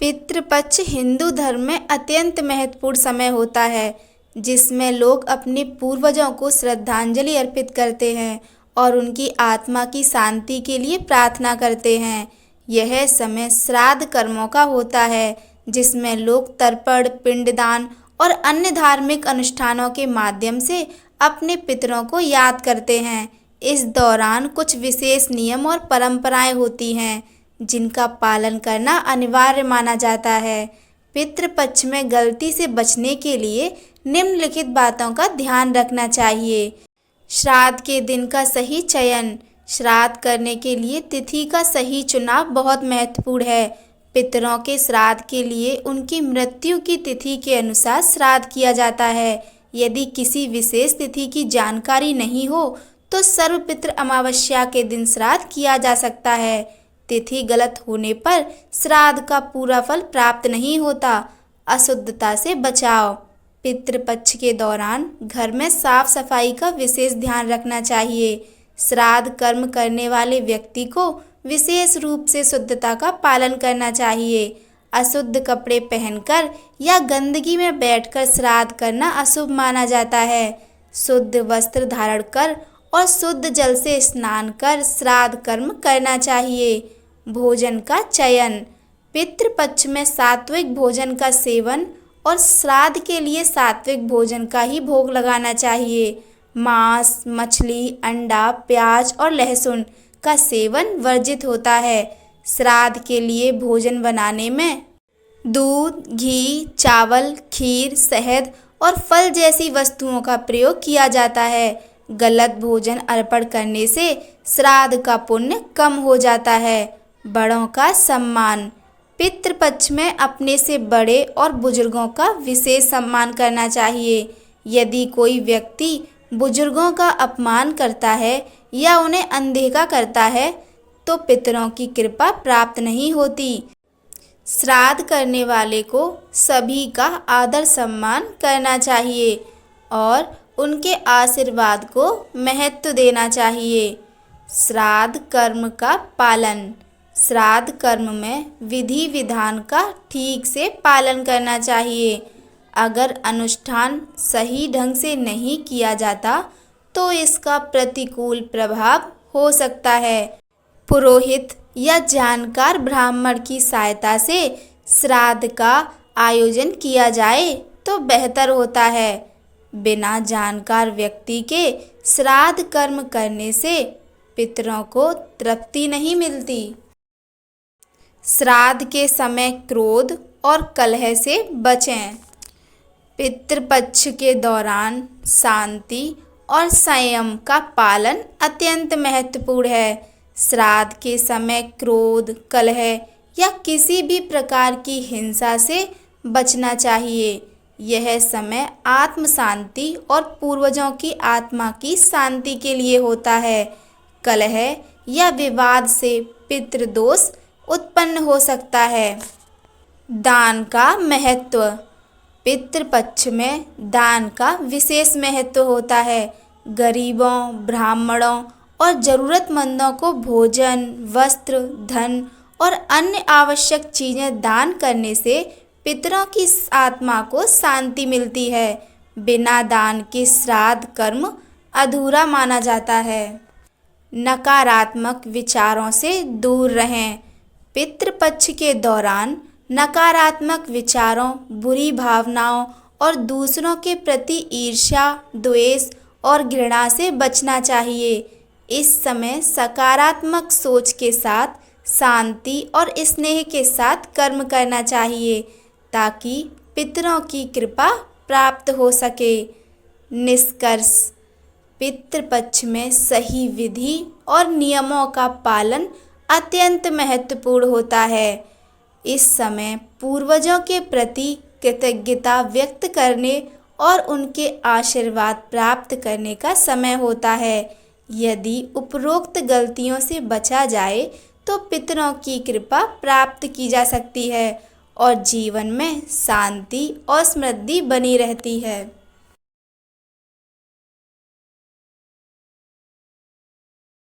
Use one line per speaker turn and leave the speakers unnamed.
पितृपक्ष हिंदू धर्म में अत्यंत महत्वपूर्ण समय होता है, जिसमें लोग अपने पूर्वजों को श्रद्धांजलि अर्पित करते हैं और उनकी आत्मा की शांति के लिए प्रार्थना करते हैं। यह समय श्राद्ध कर्मों का होता है, जिसमें लोग तर्पण, पिंडदान और अन्य धार्मिक अनुष्ठानों के माध्यम से अपने पितरों को याद करते हैं। इस दौरान कुछ विशेष नियम और परंपराएं होती हैं, जिनका पालन करना अनिवार्य माना जाता है। पितृपक्ष में गलती से बचने के लिए निम्नलिखित बातों का ध्यान रखना चाहिए। श्राद्ध के दिन का सही चयन। श्राद्ध करने के लिए तिथि का सही चुनाव बहुत महत्वपूर्ण है। पितरों के श्राद्ध के लिए उनकी मृत्यु की तिथि के अनुसार श्राद्ध किया जाता है। यदि किसी विशेष तिथि की जानकारी नहीं हो तो सर्वपितृ अमावस्या के दिन श्राद्ध किया जा सकता है। तिथि गलत होने पर श्राद्ध का पूरा फल प्राप्त नहीं होता। अशुद्धता से बचाव। पितृपक्ष के दौरान घर में साफ सफाई का विशेष ध्यान रखना चाहिए। श्राद्ध कर्म करने वाले व्यक्ति को विशेष रूप से शुद्धता का पालन करना चाहिए। अशुद्ध कपड़े पहनकर या गंदगी में बैठकर श्राद्ध करना अशुभ माना जाता है। शुद्ध वस्त्र धारण कर और शुद्ध जल से स्नान कर श्राद्ध कर्म करना चाहिए। भोजन का चयन। पितृपक्ष में सात्विक भोजन का सेवन और श्राद्ध के लिए सात्विक भोजन का ही भोग लगाना चाहिए। मांस, मछली, अंडा, प्याज और लहसुन का सेवन वर्जित होता है। श्राद्ध के लिए भोजन बनाने में दूध, घी, चावल, खीर, शहद और फल जैसी वस्तुओं का प्रयोग किया जाता है। गलत भोजन अर्पण करने से श्राद्ध का पुण्य कम हो जाता है। बड़ों का सम्मान। पितृपक्ष में अपने से बड़े और बुजुर्गों का विशेष सम्मान करना चाहिए। यदि कोई व्यक्ति बुजुर्गों का अपमान करता है या उन्हें अनदेखा करता है तो पितरों की कृपा प्राप्त नहीं होती। श्राद्ध करने वाले को सभी का आदर सम्मान करना चाहिए और उनके आशीर्वाद को महत्व देना चाहिए। श्राद्ध कर्म का पालन। श्राद्ध कर्म में विधि विधान का ठीक से पालन करना चाहिए। अगर अनुष्ठान सही ढंग से नहीं किया जाता तो इसका प्रतिकूल प्रभाव हो सकता है। पुरोहित या जानकार ब्राह्मण की सहायता से श्राद्ध का आयोजन किया जाए तो बेहतर होता है। बिना जानकार व्यक्ति के श्राद्ध कर्म करने से पितरों को तृप्ति नहीं मिलती। श्राद्ध के समय क्रोध और कलह से बचें। पितृपक्ष के दौरान शांति और संयम का पालन अत्यंत महत्वपूर्ण है। श्राद्ध के समय क्रोध, कलह या किसी भी प्रकार की हिंसा से बचना चाहिए। यह समय आत्म शांति और पूर्वजों की आत्मा की शांति के लिए होता है। कलह या विवाद से पितृदोष उत्पन्न हो सकता है। दान का महत्व। पितृपक्ष में दान का विशेष महत्व होता है। गरीबों, ब्राह्मणों और जरूरतमंदों को भोजन, वस्त्र, धन और अन्य आवश्यक चीज़ें दान करने से पितरों की आत्मा को शांति मिलती है। बिना दान के श्राद्ध कर्म अधूरा माना जाता है। नकारात्मक विचारों से दूर रहें। पितृपक्ष के दौरान नकारात्मक विचारों, बुरी भावनाओं और दूसरों के प्रति ईर्ष्या, द्वेष और घृणा से बचना चाहिए। इस समय सकारात्मक सोच के साथ शांति और स्नेह के साथ कर्म करना चाहिए ताकि पितरों की कृपा प्राप्त हो सके। निष्कर्ष। पितृपक्ष में सही विधि और नियमों का पालन अत्यंत महत्वपूर्ण होता है। इस समय पूर्वजों के प्रति कृतज्ञता व्यक्त करने और उनके आशीर्वाद प्राप्त करने का समय होता है। यदि उपरोक्त गलतियों से बचा जाए तो पितरों की कृपा प्राप्त की जा सकती है और जीवन में शांति और समृद्धि बनी रहती है।